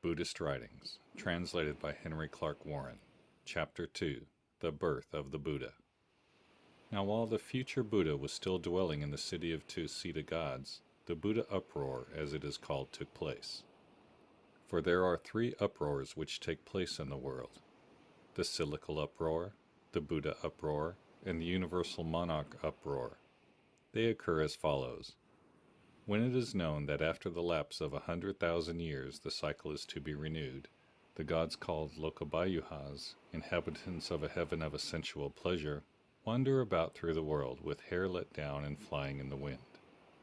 Buddhist Writings, translated by Henry Clark Warren. Chapter 2, The Birth of the Buddha. Now while the future Buddha was still dwelling in the city of two Siddha gods, the Buddha uproar, as it is called, took place. For there are three uproars which take place in the world: the cyclical uproar, the Buddha uproar, and the universal monarch uproar. They occur as follows. When it is known that after the lapse of 100,000 years the cycle is to be renewed, the gods called Lokabayuhas, inhabitants of a heaven of a sensual pleasure, wander about through the world with hair let down and flying in the wind,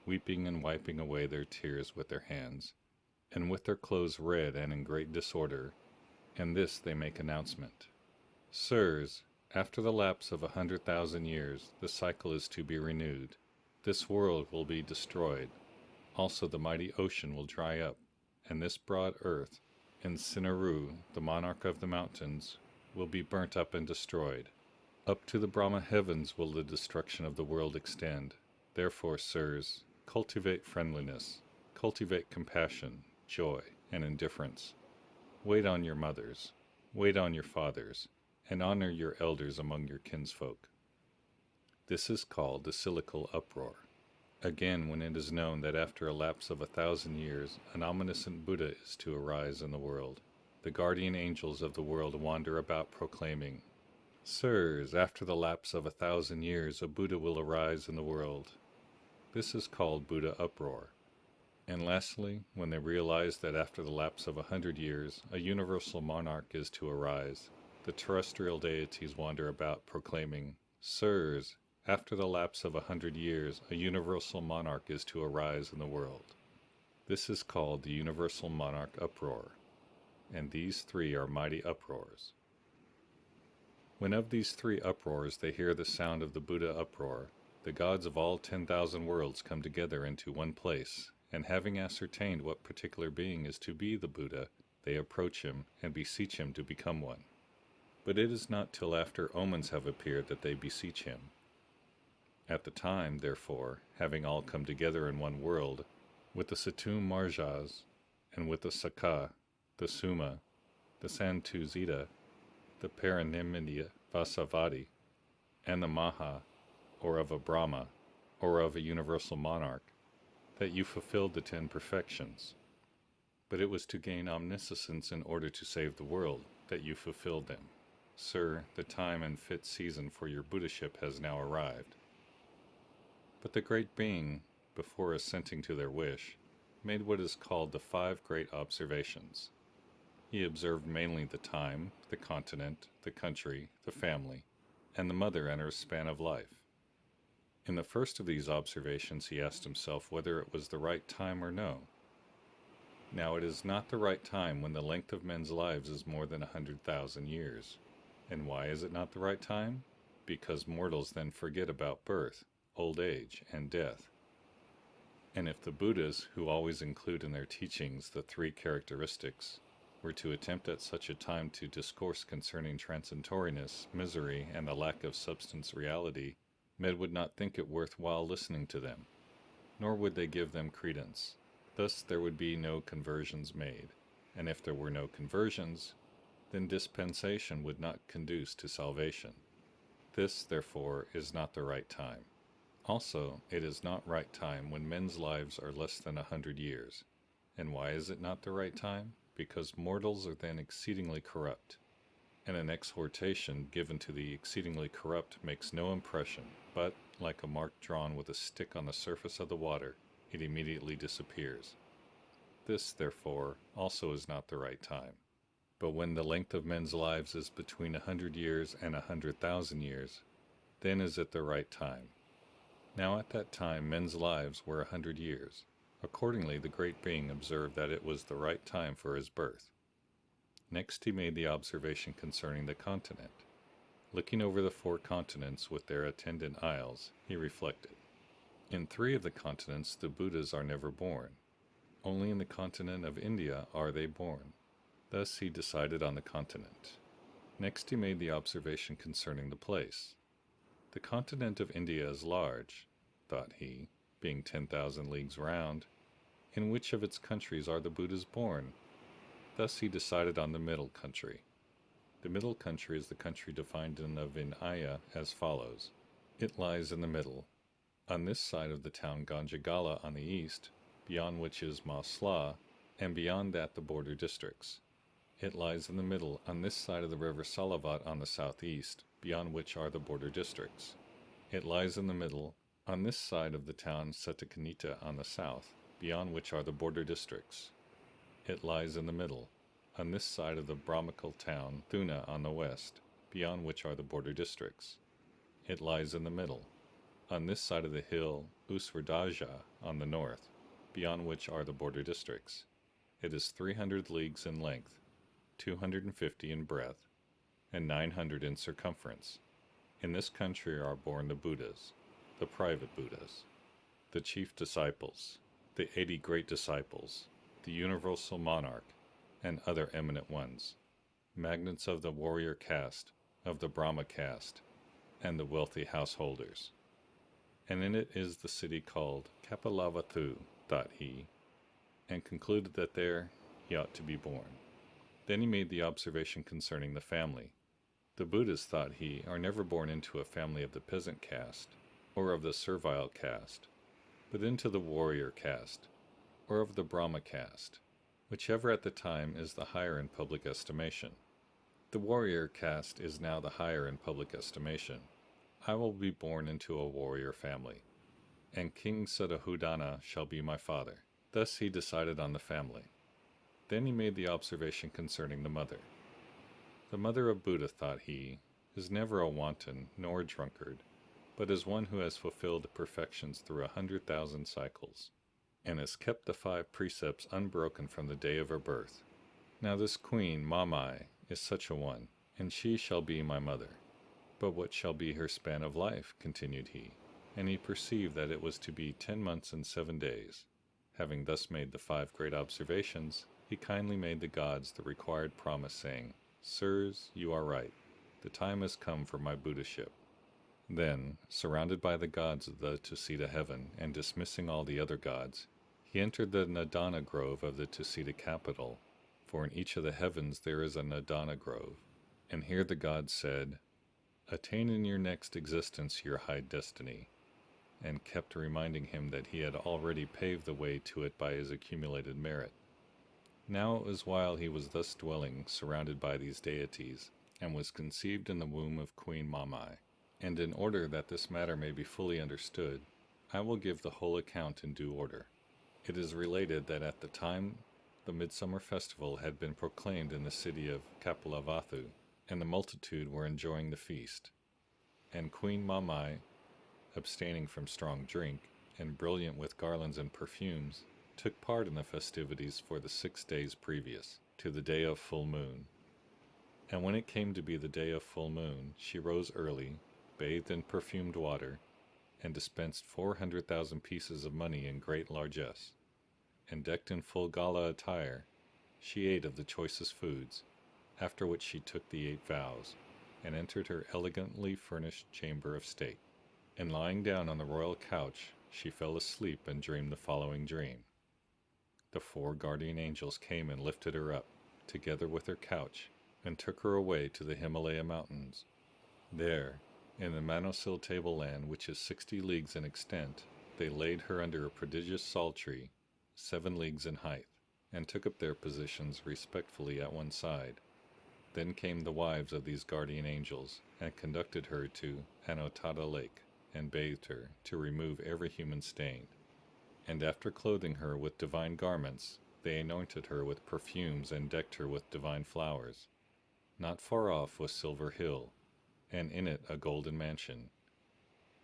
weeping and wiping away their tears with their hands, and with their clothes red and in great disorder, and this they make announcement: Sirs, after the lapse of 100,000 years the cycle is to be renewed. This world will be destroyed. Also the mighty ocean will dry up, and this broad earth, and Sinaru, the monarch of the mountains, will be burnt up and destroyed. Up to the Brahma heavens will the destruction of the world extend. Therefore, sirs, cultivate friendliness, cultivate compassion, joy, and indifference. Wait on your mothers, wait on your fathers, and honor your elders among your kinsfolk. This is called the cyclical uproar. Again, when it is known that after a lapse of 1,000 years an omniscient Buddha is to arise in the world, the guardian angels of the world wander about proclaiming, Sirs, after the lapse of 1,000 years a Buddha will arise in the world. This is called Buddha uproar. And lastly, when they realize that after the lapse of 100 years a universal monarch is to arise, the terrestrial deities wander about proclaiming, Sirs, after the lapse of 100 years a universal monarch is to arise in the world. This is called the universal monarch uproar. And these three are mighty uproars. When of these three uproars they hear the sound of the Buddha uproar, the gods of all 10,000 worlds come together into one place, and having ascertained what particular being is to be the Buddha, they approach him and beseech him to become one. But it is not till after omens have appeared that they beseech him. At the time, therefore, having all come together in one world, with the Satum Marjas, and with the Sakha, the Suma, the Santuzita, the Paranimidya Vasavadi, and the Maha, or of a Brahma, or of a universal monarch, that you fulfilled the 10 perfections. But it was to gain omniscience in order to save the world that you fulfilled them. Sir, the time and fit season for your Buddhaship has now arrived. But the Great Being, before assenting to their wish, made what is called the 5 great observations. He observed mainly the time, the continent, the country, the family, and the mother and her span of life. In the first of these observations he asked himself whether it was the right time or no. Now it is not the right time when the length of men's lives is more than 100,000 years. And why is it not the right time? Because mortals then forget about birth, old age, and death. And if the Buddhas, who always include in their teachings the 3 characteristics, were to attempt at such a time to discourse concerning transitoriness, misery, and the lack of substance reality, men would not think it worth while listening to them, nor would they give them credence. Thus there would be no conversions made, and if there were no conversions, then dispensation would not conduce to salvation. This, therefore, is not the right time. Also, it is not right time when men's lives are less than 100 years. And why is it not the right time? Because mortals are then exceedingly corrupt, and an exhortation given to the exceedingly corrupt makes no impression, but, like a mark drawn with a stick on the surface of the water, it immediately disappears. This, therefore, also is not the right time. But when the length of men's lives is between 100 years and 100,000 years, then is it the right time. Now at that time men's lives were 100 years. Accordingly the Great Being observed that it was the right time for his birth. Next he made the observation concerning the continent. Looking over the 4 continents with their attendant isles, he reflected. In 3 of the continents the Buddhas are never born. Only in the continent of India are they born. Thus he decided on the continent. Next he made the observation concerning the place. The continent of India is large, thought he, being 10,000 leagues round. In which of its countries are the Buddhas born? Thus he decided on the middle country. The middle country is the country defined in the Vinaya as follows. It lies in the middle. On this side of the town Ganjagala on the east, beyond which is Masla, and beyond that the border districts. It lies in the middle on this side of the river Salavat on the southeast, beyond which are the border districts. It lies in the middle on this side of the town Setakanita on the south, beyond which are the border districts. It lies in the middle on this side of the Brahmical town Thuna on the west, beyond which are the border districts. It lies in the middle on this side of the hill Usvardaja on the north, beyond which are the border districts. It is 300 leagues in length, 250 in breadth, and 900 in circumference. In this country are born the Buddhas, the private Buddhas, the chief disciples, the 80 great disciples, the universal monarch, and other eminent ones, magnates of the warrior caste, of the Brahma caste, and the wealthy householders. And in it is the city called Kapilavatthu, thought he, and concluded that there he ought to be born. Then he made the observation concerning the family. The Buddhas, thought he, are never born into a family of the peasant caste, or of the servile caste, but into the warrior caste, or of the Brahma caste, whichever at the time is the higher in public estimation. The warrior caste is now the higher in public estimation. I will be born into a warrior family, and King Siddhudana shall be my father. Thus he decided on the family. Then he made the observation concerning the mother. The mother of Buddha, thought he, is never a wanton nor a drunkard, but is one who has fulfilled the perfections through 100,000 cycles, and has kept the 5 precepts unbroken from the day of her birth. Now this queen, Mamai, is such a one, and she shall be my mother. But what shall be her span of life? Continued he, and he perceived that it was to be 10 months and 7 days. Having thus made the 5 great observations, he kindly made the gods the required promise, saying, Sirs, you are right. The time has come for my Buddhaship. Then, surrounded by the gods of the Tusita heaven, and dismissing all the other gods, he entered the Nadana grove of the Tusita capital, for in each of the heavens there is a Nadana grove. And here the gods said, Attain in your next existence your high destiny, and kept reminding him that he had already paved the way to it by his accumulated merit. Now it was while he was thus dwelling, surrounded by these deities, and was conceived in the womb of Queen Mamai. And in order that this matter may be fully understood, I will give the whole account in due order. It is related that at the time the midsummer festival had been proclaimed in the city of Kapilavatthu, and the multitude were enjoying the feast. And Queen Mamai, abstaining from strong drink, and brilliant with garlands and perfumes, took part in the festivities for the 6 days previous to the day of full moon. And when it came to be the day of full moon, she rose early, bathed in perfumed water, and dispensed 400,000 pieces of money in great largesse. And decked in full gala attire, she ate of the choicest foods, after which she took the 8 vows, and entered her elegantly furnished chamber of state. And lying down on the royal couch, she fell asleep and dreamed the following dream. The 4 guardian angels came and lifted her up, together with her couch, and took her away to the Himalaya mountains. There, in the Manosil tableland, which is 60 leagues in extent, they laid her under a prodigious sal tree, 7 leagues in height, and took up their positions respectfully at one side. Then came the wives of these guardian angels, and conducted her to Anotada Lake, and bathed her, to remove every human stain. And after clothing her with divine garments, they anointed her with perfumes and decked her with divine flowers. Not far off was Silver Hill, and in it a golden mansion.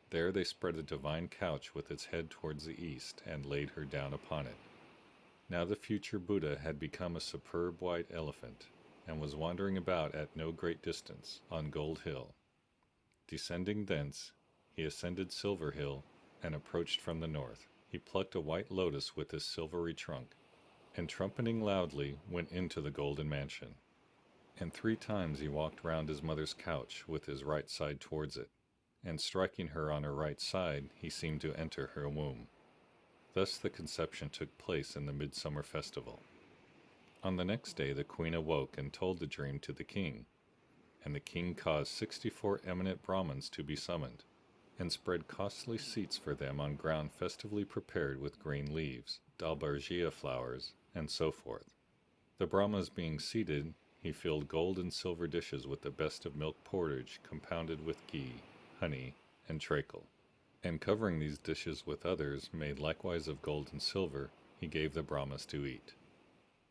There they spread a divine couch with its head towards the east, and laid her down upon it. Now the future Buddha had become a superb white elephant, and was wandering about at no great distance on Gold Hill. Descending thence, he ascended Silver Hill, and approached from the north. He plucked a white lotus with his silvery trunk, and trumpeting loudly went into the golden mansion. And 3 times he walked round his mother's couch with his right side towards it, and striking her on her right side, he seemed to enter her womb. Thus the conception took place in the midsummer festival. On the next day the queen awoke and told the dream to the king, and the king caused 64 eminent Brahmins to be summoned, and spread costly seats for them on ground festively prepared with green leaves, dalbargia flowers, and so forth. The Brahmas being seated, he filled gold and silver dishes with the best of milk porridge compounded with ghee, honey, and treacle. And covering these dishes with others, made likewise of gold and silver, he gave the Brahmas to eat.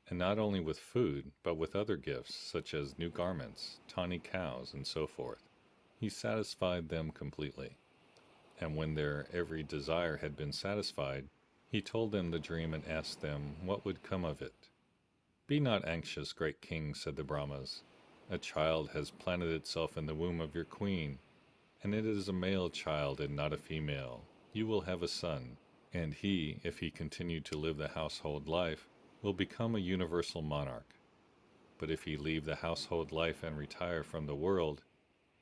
And not only with food, but with other gifts, such as new garments, tawny cows, and so forth. He satisfied them completely. And when their every desire had been satisfied, he told them the dream and asked them what would come of it. "Be not anxious, great king," said the Brahmas. "A child has planted itself in the womb of your queen, and it is a male child and not a female. You will have a son, and he, if he continue to live the household life, will become a universal monarch. But if he leave the household life and retire from the world,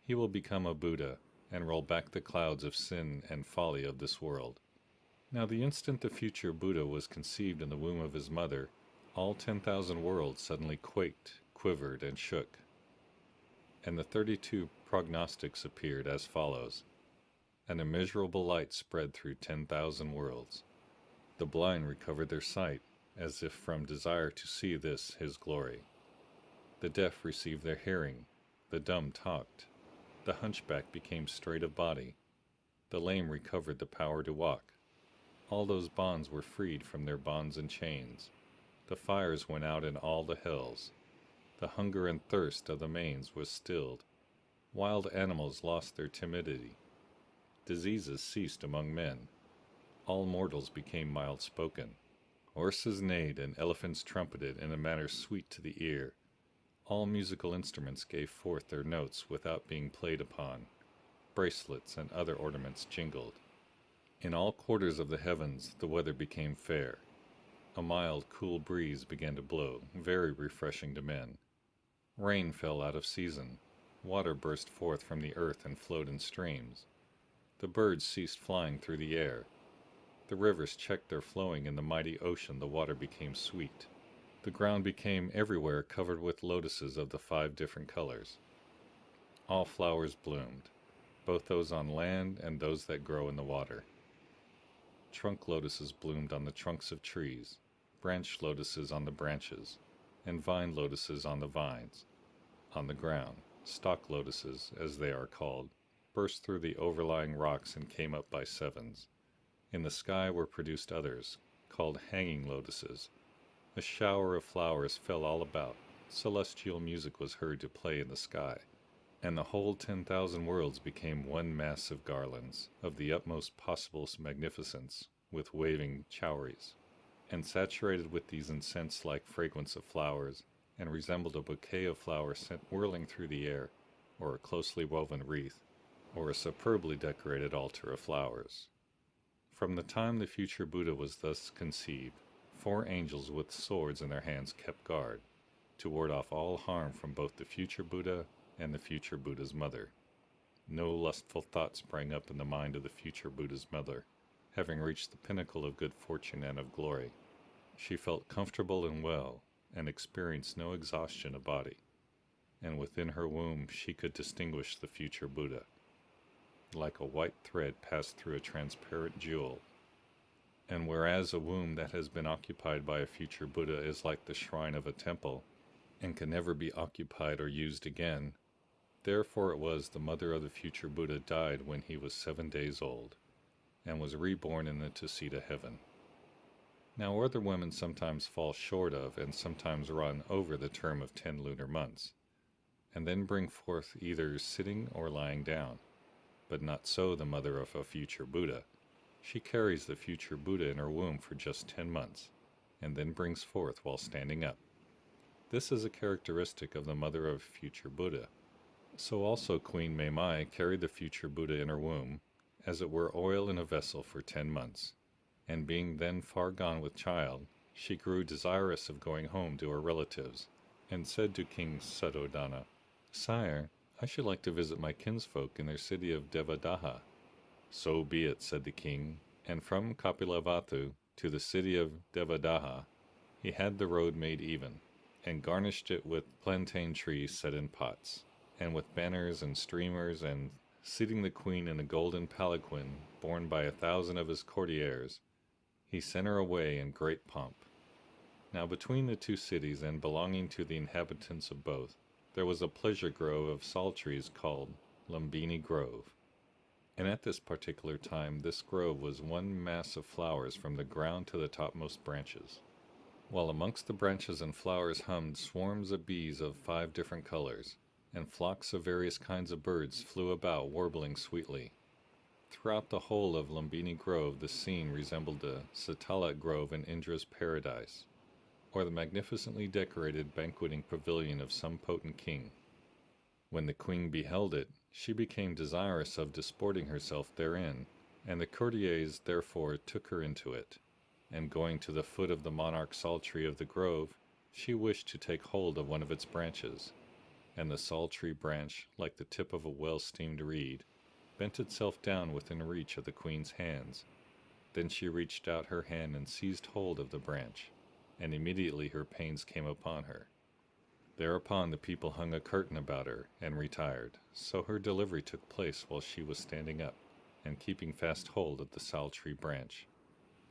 he will become a Buddha and roll back the clouds of sin and folly of this world." Now the instant the future Buddha was conceived in the womb of his mother, all 10,000 worlds suddenly quaked, quivered, and shook. And the 32 prognostics appeared as follows. An immeasurable light spread through 10,000 worlds. The blind recovered their sight, as if from desire to see this his glory. The deaf received their hearing, the dumb talked, the hunchback became straight of body, the lame recovered the power to walk. All those bonds were freed from their bonds and chains. The fires went out in all the hells. The hunger and thirst of the mains was stilled. Wild animals lost their timidity. Diseases ceased among men. All mortals became mild-spoken. Horses neighed and elephants trumpeted in a manner sweet to the ear. All musical instruments gave forth their notes without being played upon. Bracelets and other ornaments jingled. In all quarters of the heavens the weather became fair. A mild, cool breeze began to blow, very refreshing to men. Rain fell out of season. Water burst forth from the earth and flowed in streams. The birds ceased flying through the air. The rivers checked their flowing. In the mighty ocean the water became sweet. The ground became everywhere covered with lotuses of the 5 different colors. All flowers bloomed, both those on land and those that grow in the water. Trunk lotuses bloomed on the trunks of trees, branch lotuses on the branches, and vine lotuses on the vines. On the ground, stalk lotuses, as they are called, burst through the overlying rocks and came up by sevens. In the sky were produced others, called hanging lotuses. A shower of flowers fell all about. Celestial music was heard to play in the sky, and the whole 10,000 worlds became one mass of garlands, of the utmost possible magnificence, with waving chowries, and saturated with these incense-like fragrance of flowers, and resembled a bouquet of flowers sent whirling through the air, or a closely woven wreath, or a superbly decorated altar of flowers. From the time the future Buddha was thus conceived, 4 angels with swords in their hands kept guard, to ward off all harm from both the future Buddha and the future Buddha's mother. No lustful thought sprang up in the mind of the future Buddha's mother, having reached the pinnacle of good fortune and of glory. She felt comfortable and well, and experienced no exhaustion of body, and within her womb she could distinguish the future Buddha. Like a white thread passed through a transparent jewel. And whereas a womb that has been occupied by a future Buddha is like the shrine of a temple, and can never be occupied or used again, therefore it was the mother of the future Buddha died when he was 7 days old, and was reborn in the Tusita heaven. Now other women sometimes fall short of, and sometimes run over the term of 10 lunar months, and then bring forth either sitting or lying down. But not so the mother of a future Buddha. She carries the future Buddha in her womb for just 10 months, and then brings forth while standing up. This is a characteristic of the mother of future Buddha. So also Queen Maimai carried the future Buddha in her womb, as it were oil in a vessel for 10 months, and being then far gone with child, she grew desirous of going home to her relatives, and said to King Suddhodana, "Sire, I should like to visit my kinsfolk in their city of Devadaha." "So be it," said the king, and from Kapilavatthu to the city of Devadaha he had the road made even. and garnished it with plantain trees set in pots, and with banners and streamers, and seating the queen in a golden palanquin borne by 1,000 of his courtiers, he sent her away in great pomp. Now between the two cities, and belonging to the inhabitants of both, there was a pleasure grove of sal trees called Lumbini Grove. And at this particular time this grove was one mass of flowers from the ground to the topmost branches, while amongst the branches and flowers hummed swarms of bees of 5 different colors, and flocks of various kinds of birds flew about warbling sweetly. Throughout the whole of Lumbini Grove the scene resembled the Satalat Grove in Indra's paradise, or the magnificently decorated banqueting pavilion of some potent king. When the queen beheld it, she became desirous of disporting herself therein, and the courtiers therefore took her into it, and going to the foot of the monarch sal tree of the grove, she wished to take hold of one of its branches, and the sal tree branch, like the tip of a well-steamed reed, bent itself down within reach of the queen's hands. Then she reached out her hand and seized hold of the branch, and immediately her pains came upon her. Thereupon the people hung a curtain about her and retired, so her delivery took place while she was standing up and keeping fast hold of the sal tree branch.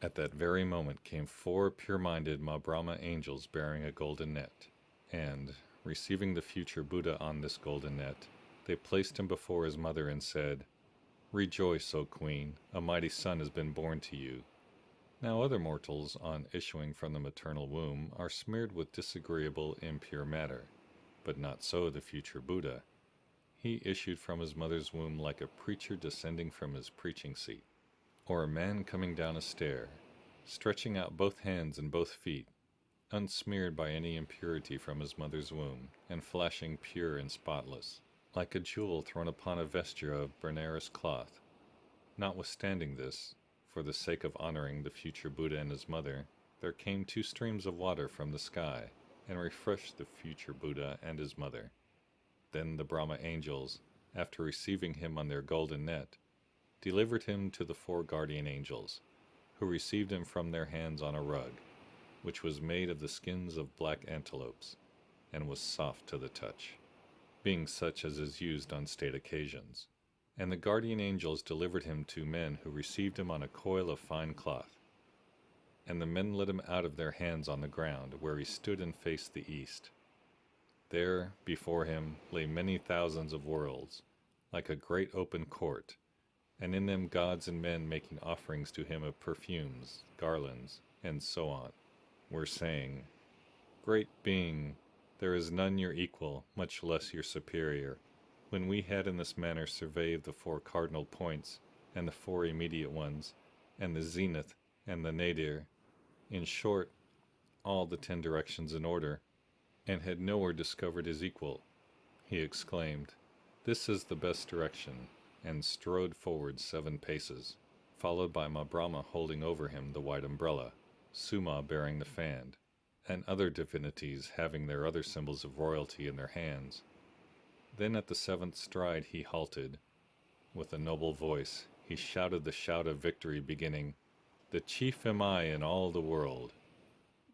At that very moment came 4 pure-minded Mahabrahma angels bearing a golden net, and, receiving the future Buddha on this golden net, they placed him before his mother and said, "Rejoice, O Queen, a mighty son has been born to you." Now other mortals, on issuing from the maternal womb, are smeared with disagreeable, impure matter, but not so the future Buddha. He issued from his mother's womb like a preacher descending from his preaching seat, or a man coming down a stair, stretching out both hands and both feet, unsmeared by any impurity from his mother's womb, and flashing pure and spotless, like a jewel thrown upon a vesture of Benares cloth. Notwithstanding this, for the sake of honoring the future Buddha and his mother, there came 2 streams of water from the sky, and refreshed the future Buddha and his mother. Then the Brahma angels, after receiving him on their golden net, delivered him to the 4 guardian angels, who received him from their hands on a rug, which was made of the skins of black antelopes, and was soft to the touch, being such as is used on state occasions. And the guardian angels delivered him to men who received him on a coil of fine cloth. And the men led him out of their hands on the ground, where he stood and faced the east. There, before him, lay many thousands of worlds, like a great open court, and in them gods and men making offerings to him of perfumes, garlands, and so on, were saying, "Great being, there is none your equal, much less your superior. When we had in this manner surveyed the 4 cardinal points, and the 4 immediate ones, and the zenith, and the nadir, in short, all the 10 directions in order, and had nowhere discovered his equal, he exclaimed, 'This is the best direction,' and strode forward 7 paces, followed by Mahabrahma holding over him the white umbrella, Suma bearing the fan, and other divinities having their other symbols of royalty in their hands. Then at the 7th stride he halted. With a noble voice he shouted the shout of victory, beginning, 'The chief am I in all the world.'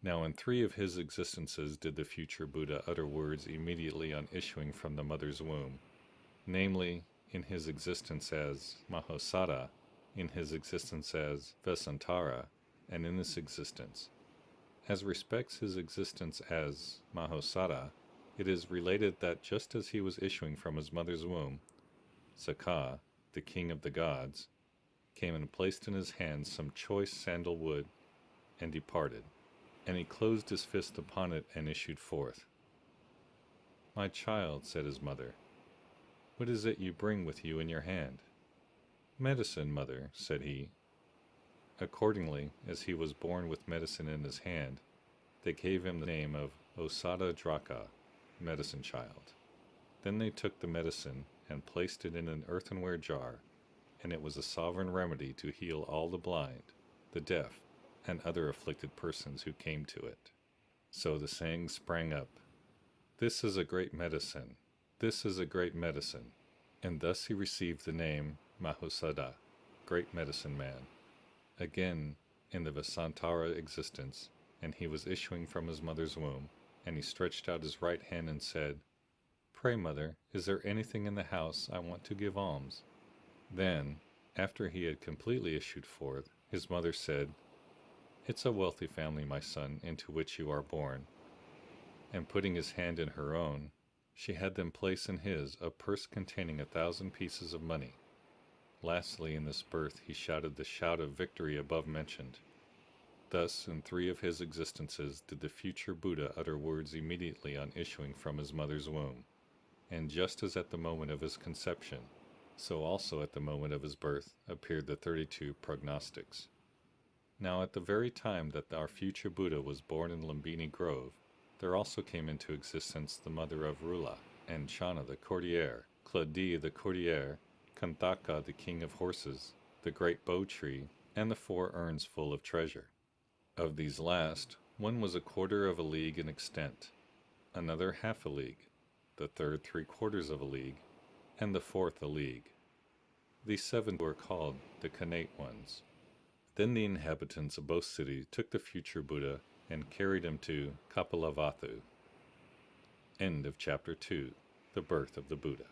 Now in 3 of his existences did the future Buddha utter words immediately on issuing from the mother's womb, namely, in his existence as Mahosada, in his existence as Vesantara, and in this existence. As respects his existence as Mahosada, it is related that just as he was issuing from his mother's womb, Sakka, the king of the gods, came and placed in his hands some choice sandalwood, and departed, and he closed his fist upon it and issued forth. 'My child,' said his mother, 'what is it you bring with you in your hand?' 'Medicine, mother,' said he. Accordingly, as he was born with medicine in his hand, they gave him the name of Osada Draka, medicine child. Then they took the medicine and placed it in an earthenware jar, and it was a sovereign remedy to heal all the blind, the deaf, and other afflicted persons who came to it. So the saying sprang up, 'This is a great medicine, this is a great medicine,' and thus he received the name Mahosada, great medicine man. Again, in the Vesantara existence, and he was issuing from his mother's womb, and he stretched out his right hand and said, "Pray, mother, is there anything in the house I want to give alms?" Then, after he had completely issued forth, his mother said, "It's a wealthy family, my son, into which you are born." And putting his hand in her own, she had them place in his a purse containing 1,000 pieces of money. Lastly, in this birth he shouted the shout of victory above mentioned. Thus, in 3 of his existences did the future Buddha utter words immediately on issuing from his mother's womb. And just as at the moment of his conception, so also at the moment of his birth appeared the 32 prognostics. Now at the very time that our future Buddha was born in Lumbini Grove, there also came into existence the mother of Rula, and Chana the courtier, Claudie the courtier, Kantaka the king of horses, the great bow tree, and the 4 urns full of treasure. Of these last, one was 1/4 of a league in extent, another 1/2 a league, the third 3/4 of a league, and the 4th a league. These 7 were called the Connate ones. Then the inhabitants of both cities took the future Buddha and carried him to Kapilavatthu. End of Chapter 2. The Birth of the Buddha.